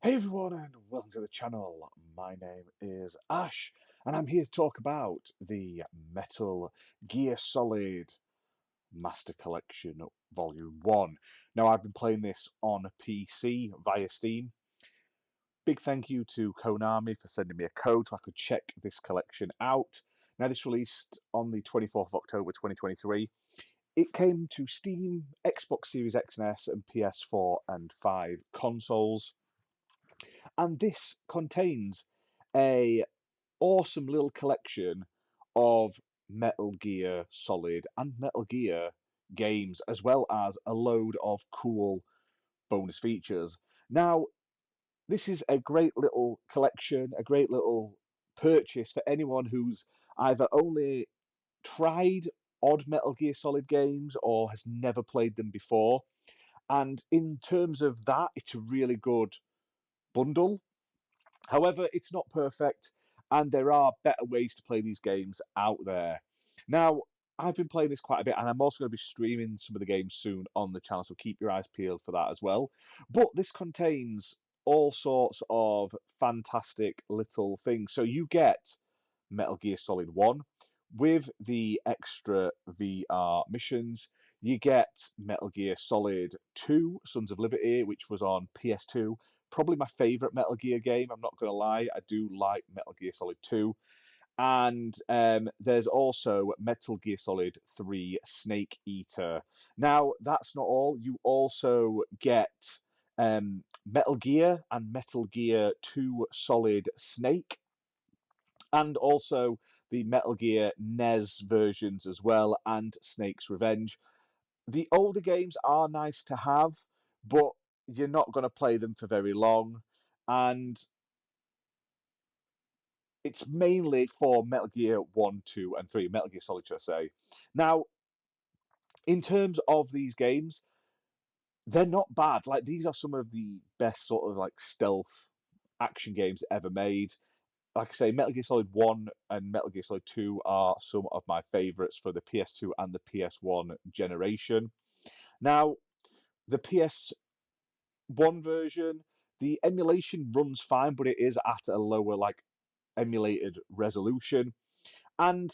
Hey everyone, and welcome to the channel. My name is Ash, and I'm here to talk about the Metal Gear Solid Master Collection Volume 1. Now, I've been playing this on PC via Steam. Big thank you to Konami for sending me a code so I could check this collection out. Now, this released on the 24th of October 2023. It came to Steam, Xbox Series X and S, and PS4 and 5 consoles. And this contains a awesome little collection of Metal Gear Solid and Metal Gear games, as well as a load of cool bonus features. Now, this is a great little collection, a great little purchase for anyone who's either only tried odd Metal Gear Solid games or has never played them before. And in terms of that, it's a really good bundle. However, it's not perfect, and there are better ways to play these games out there. Now, I've been playing this quite a bit, and I'm also going to be streaming some of the games soon on the channel, so keep your eyes peeled for that as well. But this contains all sorts of fantastic little things. So you get Metal Gear Solid 1 with the extra VR missions. You get Metal Gear Solid 2 Sons of Liberty, which was on PS2. Probably my favourite Metal Gear game, I'm not going to lie. I do like Metal Gear Solid 2. And there's also Metal Gear Solid 3 Snake Eater. Now, that's not all. You also get Metal Gear and Metal Gear 2 Solid Snake, and also the Metal Gear NES versions as well, and Snake's Revenge. The older games are nice to have, but you're not going to play them for very long, and it's mainly for Metal Gear 1, 2, and 3, Metal Gear Solid, should I say. Now, in terms of these games, they're not bad. Like, these are some of the best sort of like stealth action games ever made. Like I say, Metal Gear Solid 1 and Metal Gear Solid 2 are some of my favourites for the PS2 and the PS1 generation. Now, the PS1 version, the emulation runs fine, but it is at a lower, like, emulated resolution. And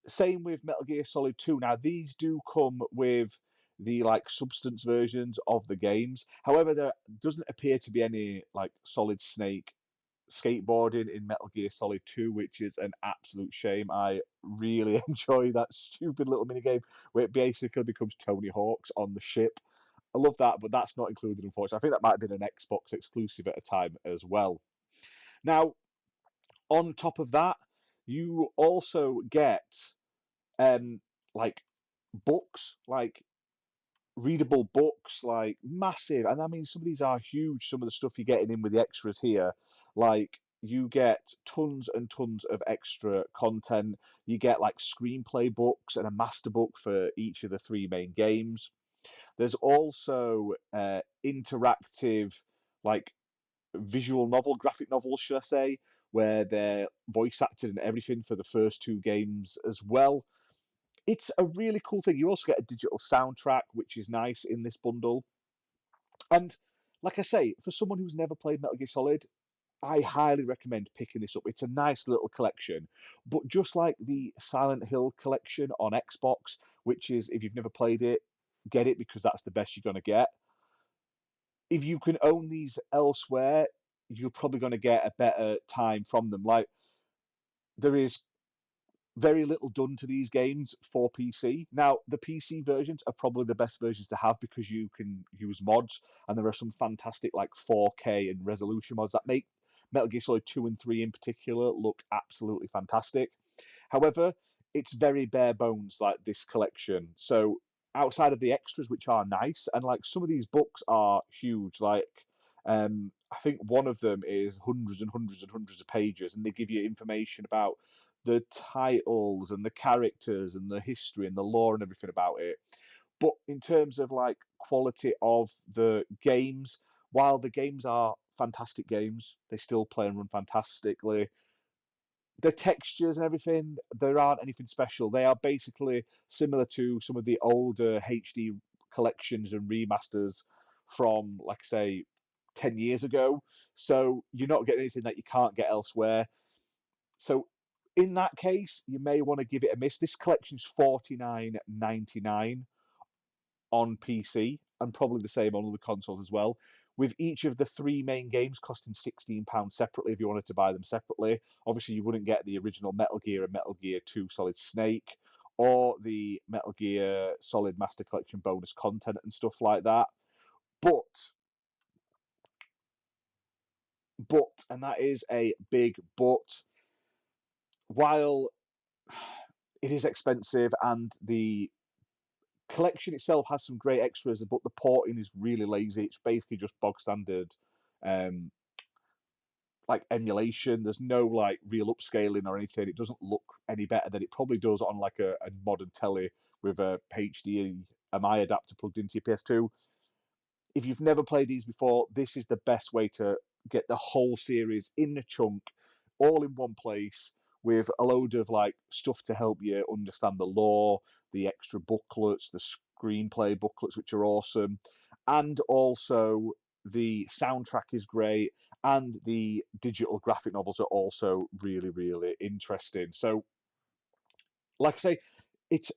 same with Metal Gear Solid 2. Now, these do come with the like substance versions of the games. However, there doesn't appear to be any like Solid Snake skateboarding in Metal Gear Solid 2, which is an absolute shame. I really enjoy that stupid little minigame where it basically becomes Tony Hawk's on the ship. I love that, but that's not included, unfortunately. I think that might have been an Xbox exclusive at a time as well. Now, on top of that, you also get um like books, like readable books, like massive. And I mean, some of these are huge. Some of the stuff you're getting in with the extras here, like you get tons and tons of extra content. You get like screenplay books and a master book for each of the three main games. There's also interactive, like visual novel, graphic novels, should I say, where they're voice acted and everything for the first two games as well. It's a really cool thing. You also get a digital soundtrack, which is nice in this bundle. And like I say, for someone who's never played Metal Gear Solid, I highly recommend picking this up. It's a nice little collection. But just like the Silent Hill collection on Xbox, which is, if you've never played it, get it because that's the best you're going to get. If you can own these elsewhere, you're probably going to get a better time from them. Like, there is very little done to these games for PC. Now, the PC versions are probably the best versions to have because you can use mods, and there are some fantastic like 4K and resolution mods that make Metal Gear Solid 2 and 3 in particular look absolutely fantastic. However, it's very bare bones, like this collection. So outside of the extras, which are nice, and like some of these books are huge, like I think one of them is hundreds and hundreds and hundreds of pages, and they give you information about the titles and the characters and the history and the lore and everything about it. But in terms of like quality of the games, while the games are fantastic games, they still play and run fantastically. The textures and everything, there aren't anything special. They are basically similar to some of the older HD collections and remasters from, like I say, 10 years ago. So you're not getting anything that you can't get elsewhere. So in that case, you may want to give it a miss. This collection's $49.99 on PC and probably the same on other consoles as well. With each of the three main games costing £16 separately if you wanted to buy them separately. Obviously, you wouldn't get the original Metal Gear and Metal Gear 2 Solid Snake or the Metal Gear Solid Master Collection bonus content and stuff like that. But, and that is a big but, while it is expensive and the collection itself has some great extras, but the porting is really lazy. It's basically just bog standard, um, like emulation. There's no like real upscaling or anything. It doesn't look any better than it probably does on like a modern telly with a HDMI adapter plugged into your PS2. If you've never played these before, this is the best way to get the whole series in a chunk, all in one place, with a load of like stuff to help you understand the lore, the extra booklets, the screenplay booklets, which are awesome, and also the soundtrack is great, and the digital graphic novels are also really, really interesting. So, like I say, it's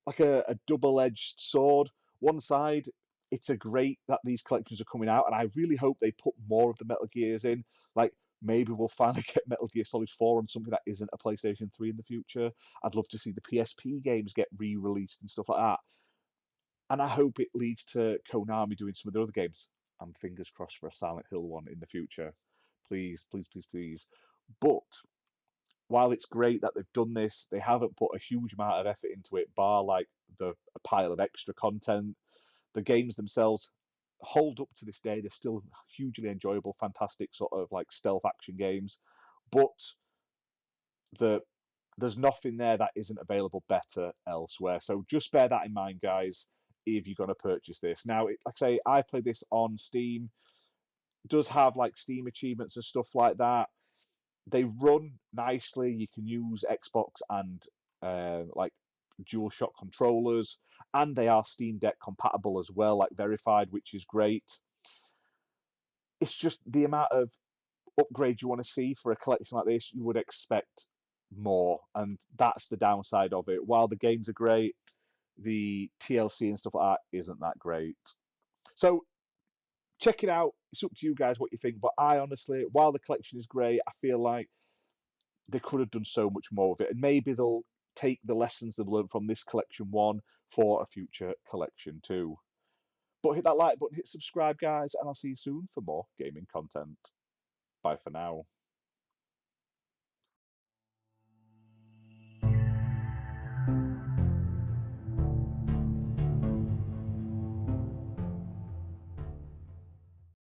like a double-edged sword. One side, it's a great that these collections are coming out, and I really hope they put more of the Metal Gears in. Like maybe we'll finally get Metal Gear Solid 4 on something that isn't a PlayStation 3 in the future. I'd love to see the PSP games get re-released and stuff like that. And I hope it leads to Konami doing some of the other games. And fingers crossed for a Silent Hill one in the future. Please, please, please, please. But while it's great that they've done this, they haven't put a huge amount of effort into it, bar like a pile of extra content. The games themselves hold up to this day. They're still hugely enjoyable, fantastic sort of like stealth action games. But the there's nothing there that isn't available better elsewhere. So just bear that in mind, guys, if you're going to purchase this. Now, like I say, I played this on Steam. It does have like Steam achievements and stuff like that. They run nicely. You can use Xbox and like DualShock controllers, and they are Steam Deck compatible as well, like verified, which is great. It's just the amount of upgrade you want to see for a collection like this, you would expect more, and that's the downside of it. While the games are great, the TLC and stuff like that isn't that great. So check it out. It's up to you guys what you think, but I honestly, while the collection is great, I feel like they could have done so much more with it, and maybe they'll take the lessons they've learned from this collection one for a future collection too. But hit that like button, hit subscribe, guys, and I'll see you soon for more gaming content. Bye for now.